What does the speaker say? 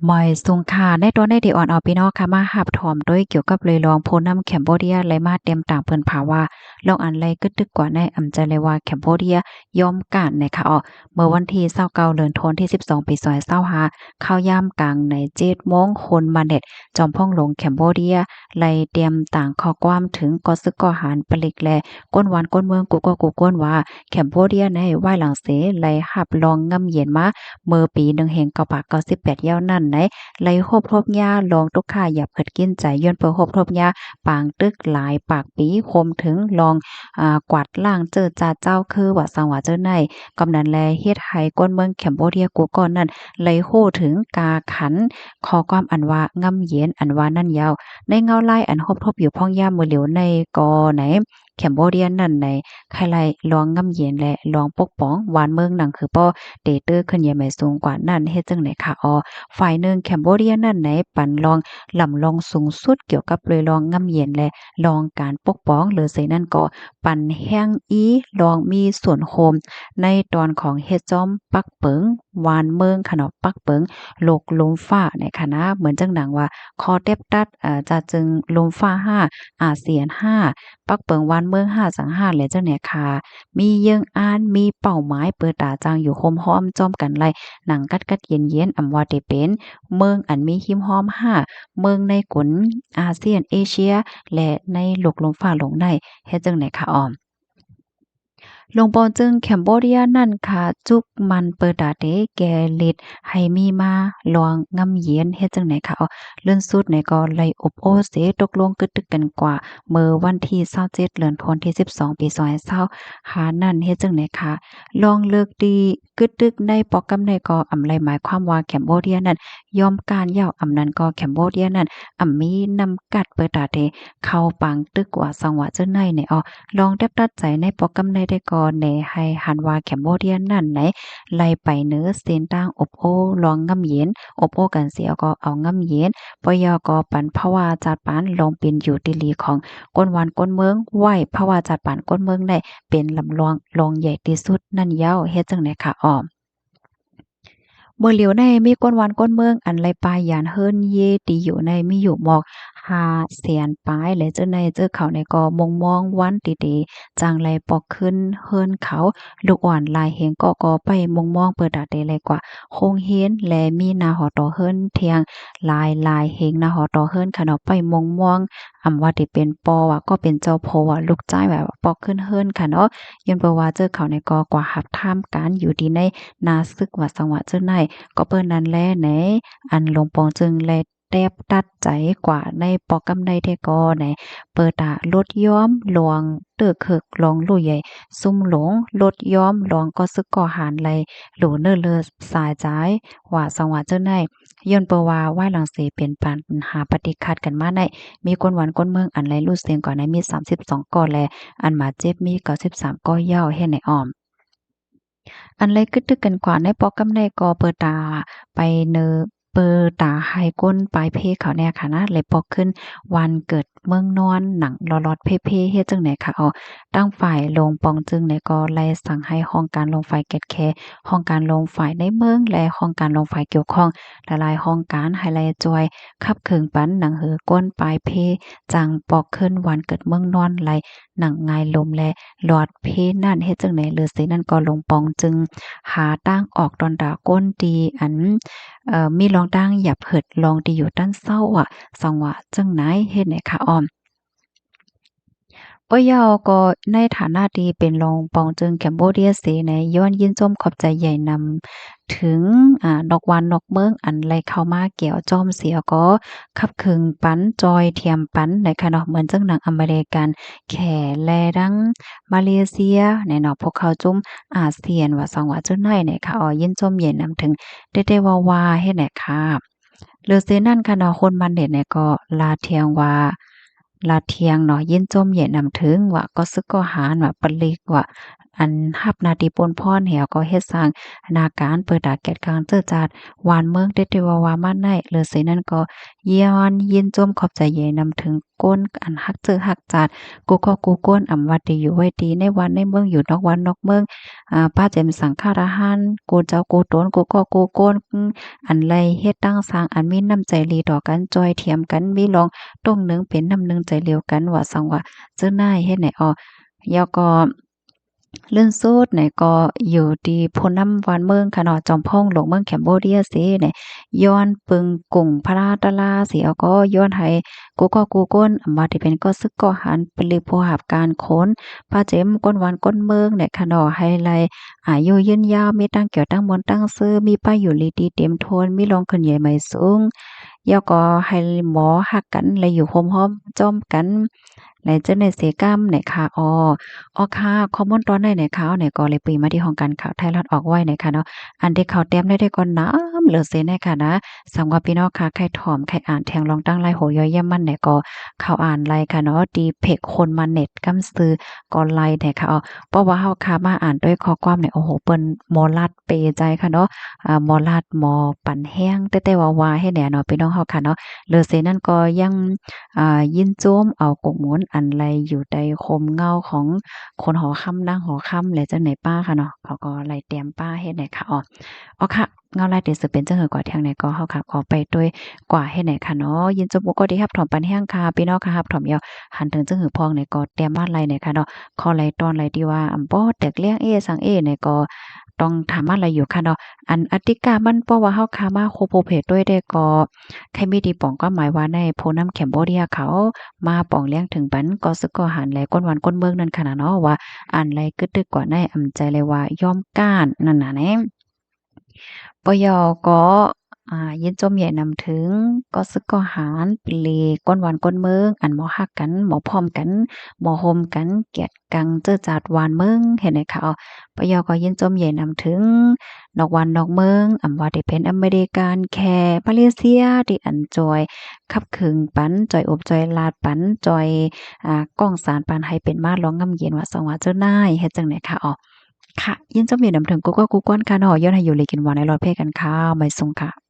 หมอยสุงค่ะในตอนในเดออนเอาพี่น้องค่ะมาหับถอมด้วยเกี่ยวกับเลยลองผู้นำแคมโบเดียและมาเตรียมต่างเพิ่นภาว่าลองอันไรกึดตึกกว่าในอำใจเลยว่าแคมโบเดียยอมการนะคะเมื่อวันที่29เดือนธันวาคมที่12ปี2025เข้ายามกลางใน7โมงคนมาเน็ตจอมพ่องหลงแคมโบเดียไล่เตรียมต่างข้อความถึงกอซึกกอหารปลิกแลก้นวันก้นเมืองกูก็กูก้นว่าแคมโบเดียในไหว้หลังเสไล่หับลองงำเย็นมาเมื่อปี1998ยาวนั้นไหน ไล่โฮบทบหญ้าลองตุกข่าอย่าเผิดกินใจย้อนเปิ่โฮบทบหญ้าปางตึกหลายปากปีคมถึงลองกวาดล้างเจอจ่าเจ้าคือว่าสังว่าเจ้าในกำนันแลเฮ็ดให้ก้นเมืองแคมโบเดียกูก่อนนั้นไล่โฮถึงกาขันขอความอันว่างำเย็นอันว่านั่นยาวในเงาไล่อันโฮบทบอยู่พ่องย่ามือเหลียวในกอไหนแคมโบเดียนั่นในใครไล่ลองงำเย็นและลองปกป้องหวานเมืองหนังคือป้อเตเตอร์ขึ้นใหญ่ไม่สูงกว่านั้นเฮ็ดจังไหนคะฝ่ายหนึ่งแคมโบเดียนั่นไหนปันลองลำลองสูงสุดเกี่ยวกับเลยลองงำเย็นและลองการปกป้องหรือใส่นั่นก็ปันแห้งอีลองมีส่วนโฮมในตอนของเฮ็ดจอมปักเปิงวานเมืองขนมปักเปิงโลกลมฟ้าในคณะเหมือนจังหนังว่าคอเต็บตัดจะจึงลมฟ้า5อาเซียน5ปักเปิงวานเมือง5สัง5และเจ้าเนี่ยค่ะมีเยิงอ่านมีเป้าหมายเปิดตาจางอยู่โฮมฮ้อมจอมกันไลหนังกัดเย็นๆอำว่าได้เป็นเมืองอันมีหิมห้อมเมืองในกลอาเซียนเอเชียและในโลกลมฟ้าลงในเฮ็ดจังไหนคะอ้อม ลงปอนจึงแคมโบเดียนั่นค่ะจุกมันเปิดดาเดแกลิดให้มีมาลองงำเยียนเฮ็ดจังไหนคะเลื่อนสุดในก็ไลอบโอเสตกลงกึดตึกกันกว่าเมื่อวันที่27เดือนธันวาคมที่12ปี2020หานั่นเฮ็ดจังไหนคะลองเลิกดีกึดตึกในปอกกำในก็อำไรหมายความว่าแคมโบเดียนั้นยอมการยาวอำนั้นก็แคมโบเดียนั้นมีนำกัดเปิดดาเดเข้าปังตึกว่าสังหวะเจ้าในเนี่ยลองแดบตัดใจในโปรแกรมในได้ก่อนในให้หันว่าแคมโบเดียนนั่นไหนไล่ไปเนื้อเส้นต่างอบโอลองงำเย็นอบโอกันเสียก็เอางำเย็นปยก็ปันภาวาจัดปานลองเป็นอยู่ติลีของก้นวันก้นเมืองไหวภาวาจัดปานก้นเมืองได้เป็นลำลองลองใหญ่ที่สุดนั่นยาวเฮ็ดจังไหนคะอ้อม เมื่อเหลียวในมีก้นวันก้นเมืองอันไรปลายยานเฮิรนเยตีอยู่ในมีอยู่หมอก500,000ปลายและเจ้าในเจ้าเขาในก็มองวันติๆจังไรปอกขึ้นเฮิรนเขาลูกอ่อนลายเหงก็ไปมองเปิดดาดเดเลยกว่าโคงเฮียนและมีนาหอต่อเฮิรนเทียงลายเหงนาหอต่อเฮิรนค่ะเนาะไปมองว่าที่เป็นปอว่าก็เป็นเจ้าโพว่าลูกจ้ายแบบปอกขึ้นเฮิรนค่ะเนาะย้อนบ่ว่าเจ้าเขาในก็กว่าหับท่ามการอยู่ดีในนาซึกว่าสังหวะเจ้าใน ก็เปิ้นนั้นแลแหนอันหลวงปองจึงแลแตบตัดใจกว่าในปอกำไดแท้ก็ไหนเปิดลดย้อมหลวงเตื้อเคิกลองลู่ใหญ่ซุ่มหลงลดย้อมหลวงก็ซึกก่อหารไลหลูเนอเลอสายจ่ายว่าสังว่าเจ้าในย้อนเปว่าไหว้หลังเสเป็นปัญหาปฏิคัดกันมาในมีคนหวันคนเมืองอันไรรู้เสียงก่อนในมี32ก่อแลอันมาเจ็บมี93ก่อยาวเฮ็ดในอ้อม อันไรกึดตึกกันกว่าในปอกกำในกอเปิดตาไปเนอเปิดตาให้ก้นปลายเพเขาแน่ค่ะนะเลยปอกขึ้นวันเกิดเมืองนอนหนังลอดๆเพ่ๆเฮ็ดจังไหนคะตั้งฝ่ายลงปองจึงในก็ไล่สั่งให้ห้องการลงไฟเก็ดแคห้องการลงฝ่ายในเมืองและห้องการลงฝ่ายเกี่ยวข้องละลายห้องการให้ไล่จอยขับเคิงปันหนังหือก้นปลายเพจังปอกขึ้นวันเกิดเมืองนอนไล่หนังงายลมและหลอดเพนั่นเฮ็ดจังไหนเลือสินั่นก็ลงปองจึง หาตั้งออกตอนดาก้นดีอันมีลองตั้งหยับเหิดลองดีอยู่ด้านเศร้าสังว่าจังไหนเฮ็ดไหนคะอ้อม ป้อยาวก็ในฐานะที่เป็นรองปองจึงแคมโบเดียเสในย้อนยินส้มขอบใจใหญ่นำถึงดอกวานนอกเมืองอันไหลเข้ามาแก้วจ้อมเสียก็ขับขึงปันจอยเทียมปันในค่ะเนาะเหมือนจังหนังอเมริกันแขแลดังมาเลเซียในเนาะพวกเขาจุ่มอาเซียนว่าสังว่าจังไหนเนี่ยค่ะยินส้มใหญ่นำถึงได้ว่าเฮ็ดไหนค่ะหรือเซนั่นค่ะเนาะคนมันเด็ดเนี่ยก็ลาเทียงว่า ลาเทียงเนาะยินจมเหยะนำถึงว่าก็ซึกก็หารว่าปลีกว่าอันฮับนาทีปนพรแหวก็เฮ็ดสร้างนาการเปิดดากแกดกลางเจ้อจาดหวานเมืองเด็ดๆว่ามาในเหลือเสนั้นก็ย้อนยินจมขอบใจเหยะนำถึงก้นอันฮักเจอฮักจาดกูก็กูก้นอำว่าดีอยู่ไว้ดีในวันในเมืองอยู่นอกวันนอกเมืองป้าแจ่มสังฆาราหันกูเจ้ากูตนกูก็กูก้นอันไรเฮ็ดตั้งสร้างอันมีน้ำใจลีต่อกันจอยเทียมกันมีลองตรงหนึงเป็นน้ำหนึงใจเดียวกันว่าสังว่าเจ้านายเฮ็ดไหนอ้อยอก็เลื่อนสูดไหนก็อยู่ที่พ้นน้ำวันเมืองค่ะเนาะจอมพ่องหลวงเมืองแคมโบเดียสิเนี่ยย้อนปึงกุ่งพระราตะลาสิเอาก็ย้อนให้กูก็กูก้นอำว่าที่เป็นก็ซึกก็หันเป็นลิโพหับการค้นป้าเจมก้นวันก้นเมืองเนี่ยค่ะเนาะให้ไลอายุยืนยาวมีตั้งเกี่ยวตั้งมนต์ตั้งซื้อมีป้ายอยู่ลีดีเต็มทนมีรองขึ้นใหญ่ใหม่สูงแล้วก็ให้หมอฮักกันและอยู่โฮมๆจ้อมกันและเจ้าในเสกรรมเนี่ยค่ะค่ะข้อมูลตอนไหนเนี่ยค่ะเนี่ยก็เลยปีมาที่ห้องการข่าวไทยรัฐออกไว้เนี่ยค่ะเนาะอันที่เขาเตรียมได้ก่อนน้ำเหลือเสียเนี่ยค่ะนะสำหรับพี่น้องค่ะใครถ่อมใครอ่านแทงลองตั้งไลน์โหย่อยย่ำมันเนี่ยก็เข้าอ่านไลน์ค่ะเนาะดีเพจคนมาเน็ตกำซื้อก็ไลน์เนี่ยค่ะเพราะว่าเฮาค่ะมาอ่านด้วยข้อความเนี่ยโอ้โหเปิ้นหมอลัดเปใจค่ะเนาะหมอลัดหมอปั่นแห้งแต่ว่าให้แหน่เนาะพี่น้องเฮาค่ะเนาะเหลือเสียนั่นก็ยังยินโจมเอากกหมุนอันไรอยู่ใดคมเงาของคนหอค่ำนางหอค่ำและจังไหนป้าค่ะเนาะเขาก็ไล่เตรียมป้าเฮ็ดไหนค่ะค่ะเงาลายเดี๋ยวสิเป็นจังหือกว่าทางไหนก็เฮาค่ะขอไปด้วยกว่าเฮ็ดไหนค่ะเนาะยินจมก็ดีรับถอมปันแห้งค่ะพี่น้องค่ะรับถอมยาวหันถึงจังหือพองเนี่ยก็เตรียมมาไล่เนี่ยค่ะเนาะขอไล่ตอนไล่ที่ว่าบ่แตกเลี้ยงสังเนี่ยก็ต้องถามอะไรอยู่ค่ะเนาะอันอติกามันเพราะว่าเฮาค่ะมาโคโพเพด้วยได้ก็ใครมีดีป่องก็หมายว่าในโพน้ำแคมโบเดียเขามาป่องเลี้ยงถึงปันก็ซึกก็หันแลก้นวันก้นเมืองนั่นค่ะเนาะว่าอันไรกึดดึกกว่าในอำใจเลยว่ายอมก้านนั่นน่ะแหน่ปยก็ยินจมใหญ่นำถึงก็ซึกก็หารปลีก้นวันก้นเมืองอันหมอฮักกันหมอพร้อมกันหมอโฮมกันเกียรติกังเจ้อจาดวานเมืองเห็นไหมคะปยก็ยินจมใหญ่นำถึงนอกวันนอกเมืองอำว่าได้เป็นอเมริกันแคมาเลเซียที่อันจอยขับขึงปันจอยอบจอยลาดปันจอยก้องสารปันให้เป็นมาร้องงำเย็นว่าสว่าเจ้านายเฮ็ดจังได๋คะค่ะยินจมอยู่นำถึงกูก็กูก้อนค่ะเนาะย้อนให้อยู่เลยกินหวานในรถเพกันค่ะไม่ทรงค่ะ